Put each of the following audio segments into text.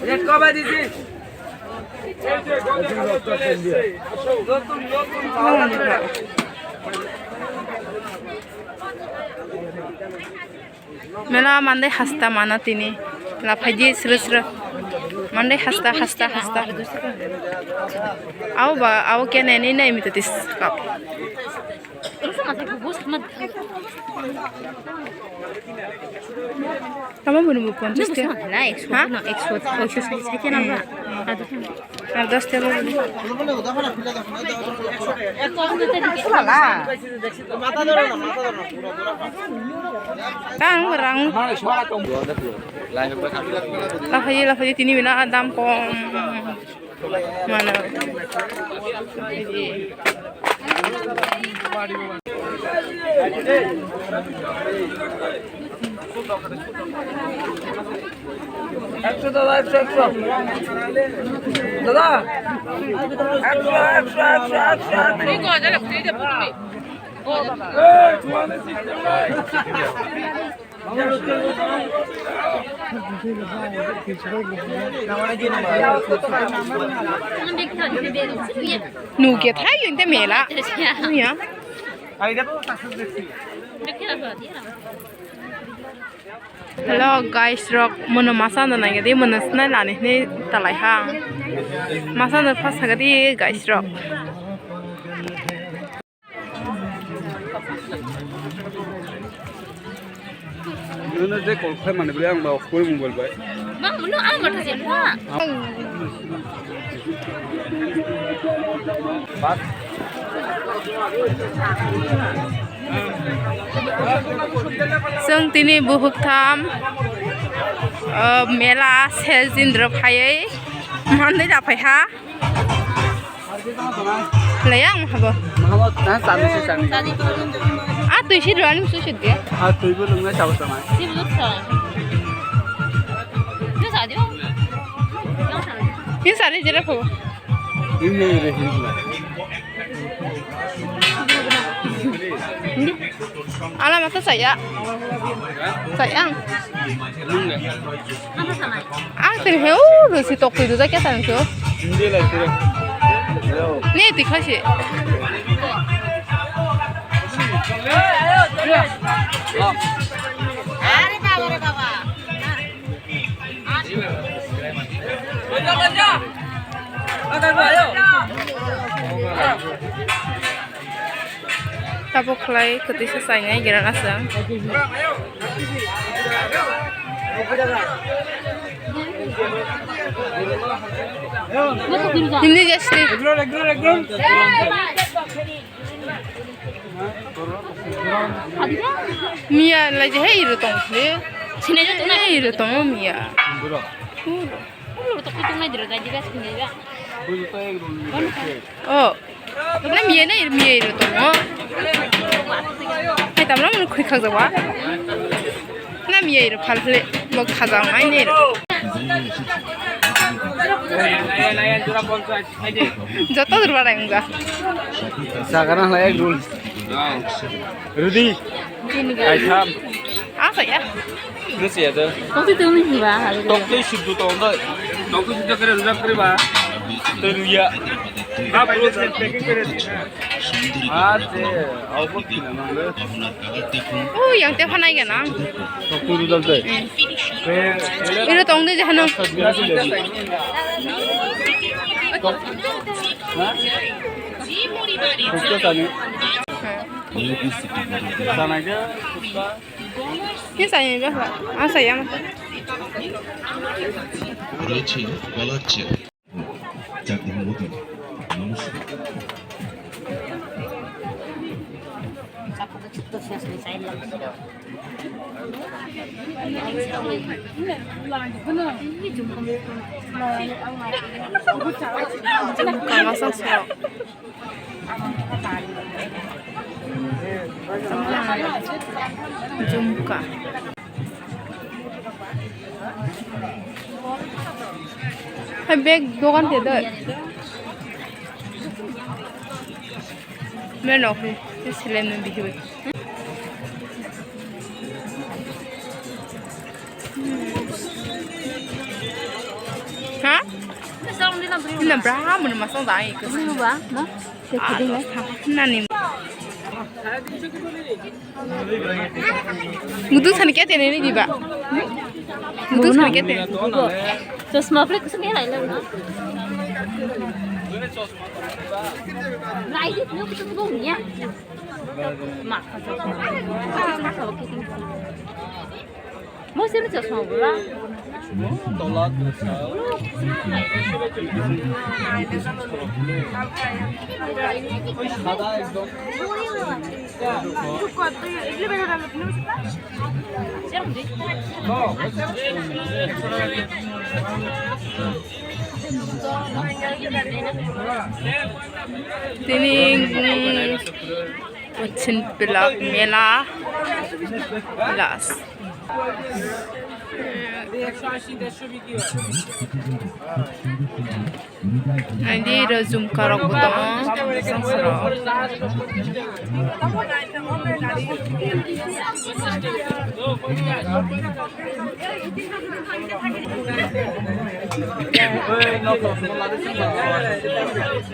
Rate কবে দিছি mela mande hasta mana tini la phaji sra mande hasta au kene ni nai mitatis kap kamu bunu 50 টাকা না 100 না 100 cycle আমরা আর 10 টাকা kang berang lah phaji tini bina dam kom mana একশো দাদা একশো দাদা nuke thay yun te mela ya hello guys rock mono masa na nai gadi mono sna la ni talai ha masa na phas gadi guys rock Nuna je kol khai mane bole ang ba koi mobile bai bang mono ang ma thase na bat जों दिनै बुहुगथाम मेला सेलजिन्द्र फायै मानै दाफायहा लैया आं हाबो माबा ना सानि से सानि आ तुइसि रनि सुसि दे आ तुइबो लोंनाय साबो सामा जेबो सा ने सादियो नि सारि जेरा फो ini re hindu ala masa saya sayang ah terheu lu si tok itu saja kan tuh hindi lah sih nih dikasih sabo khly ketisa saingai geran asang ini jasti mia lagi hei rutong le sini aja tuh hei rutong mia rutong itu nai dirga juga sini ya oh 그럼 얘는 미에로 또 뭐? 해 담라 뭐 quick 하자 봐. 나 미에로 팔래 뭐 가자 아니네. 저또 들어와라 인가. Sekarang layak dulu. Rudy. Aisyam. Apa ya? Terus ya tuh. Tokti tuh nih bah. Tokti sudah tahu dah. Tokti sudah keren bah. Terus ya. आप रोज packing करे आज output किना नंगे ओ yang te phanai ga na तो पूरी दलते iro tong de jahano कुत्ता सानी साना के कुत्ता ये saya ga ah saya mah রয়েছে গলার চেয়ার যাদের মোদি নমস্কার jumka hai bag dogan te da मैं नौकरी इसलिए मैं भी हुई Ini berapa mana masang dah itu? Berapa? Nah, sekian lah. Nani. Mutu sana kita ni di ba? Mutu sana kita. Chosma pun kesini lah lah. Lại đi nước cái vùng nhá. Mặc sao cái gì? Mỗi xe nó chở xong rồi. tola সাদা একদম Ini macam pilak mela las. Ini rezum karok utama sangsara.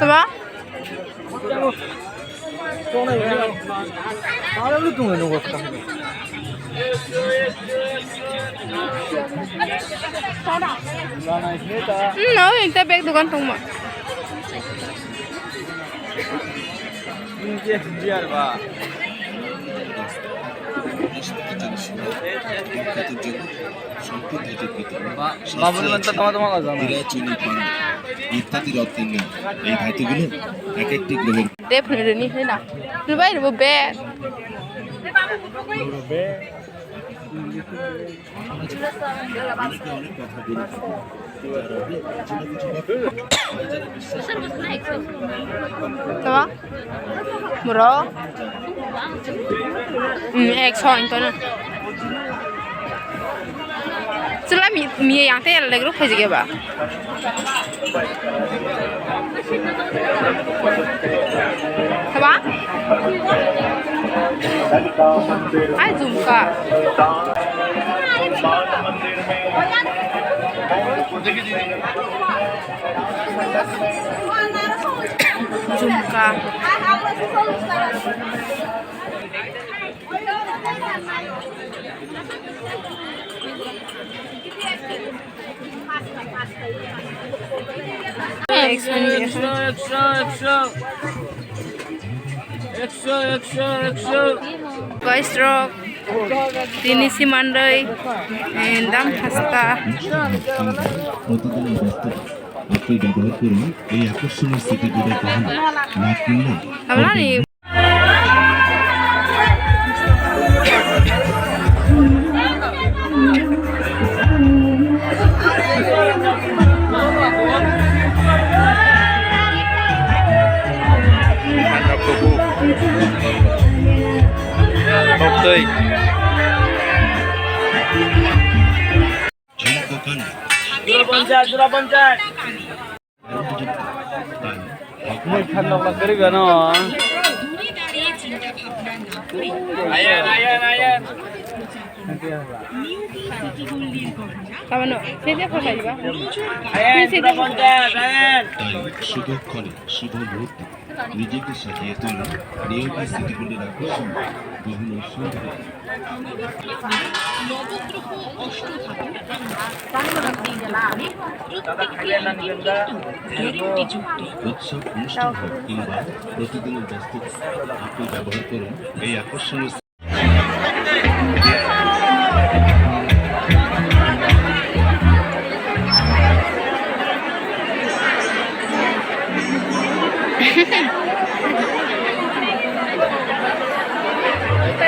Apa? No, inte beg dukan tuma. ইত্যাদি রত্নের নাম এই ধাতুগুলো এক একটি গ্রহের Definitely ni hina. Lubai lu beg. Apa? Murah. Eksoin tu na. Setelah mie yang teh lagi lu phaijak ba? Apa? Ai zoom ka? Zoom ka. Guys, rock. Ini si mandai. Endam hasta. প্রতিদিনের বস্তু আপনি ব্যবহার করুন এই আকর্ষণীয় স্মৃতিগুলো গ্রহণ না করলে Apa ni? Betul. Jurapanjat. Ini kan nak kiri kan? Ayan. Kamu no? Siapa phaijak ba? Ayan, Jurapanjat. Ayan. তাই শুভক্ষণে শুভ মুহূর্তে নিজেকে সাজিয়ে তুলুন নিয়মিত স্মৃতিগুলির আকর্ষণ গ্রহণ ও সুন্দর উৎসব অনুষ্ঠান হোক কিংবা প্রতিদিনের ব্যস্ততা আপনি ব্যবহার করুন এই আকর্ষণীয়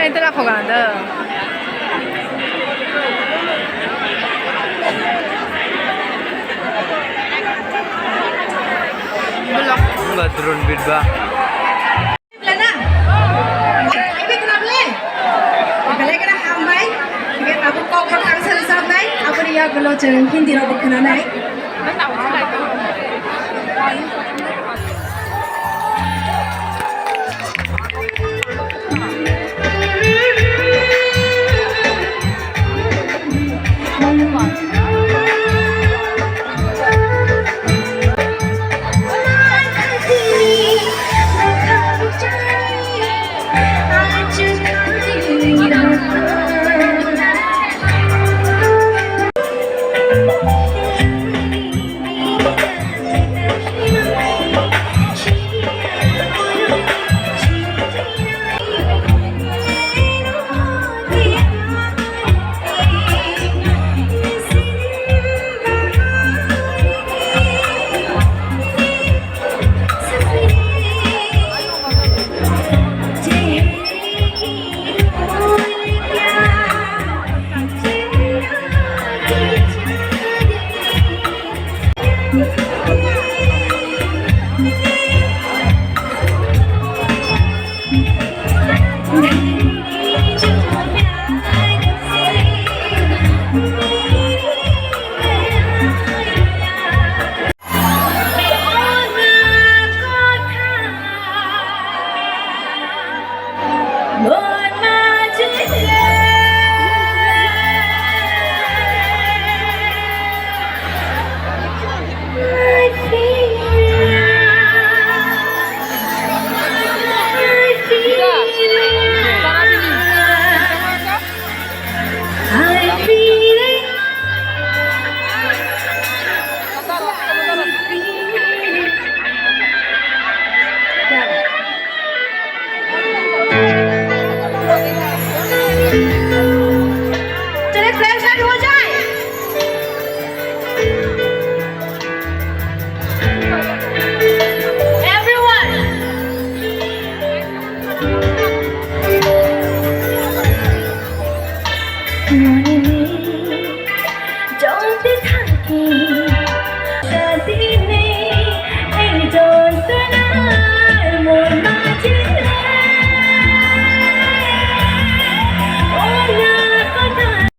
Itu lah kau kan ada. Belum. Enggak turun bidba. Lana. Ini kenapa le? Kalau kita hambai, kita tahu kau perang selesai naik, apa dia kalau jangan Hindi orang kena naik. Thank you.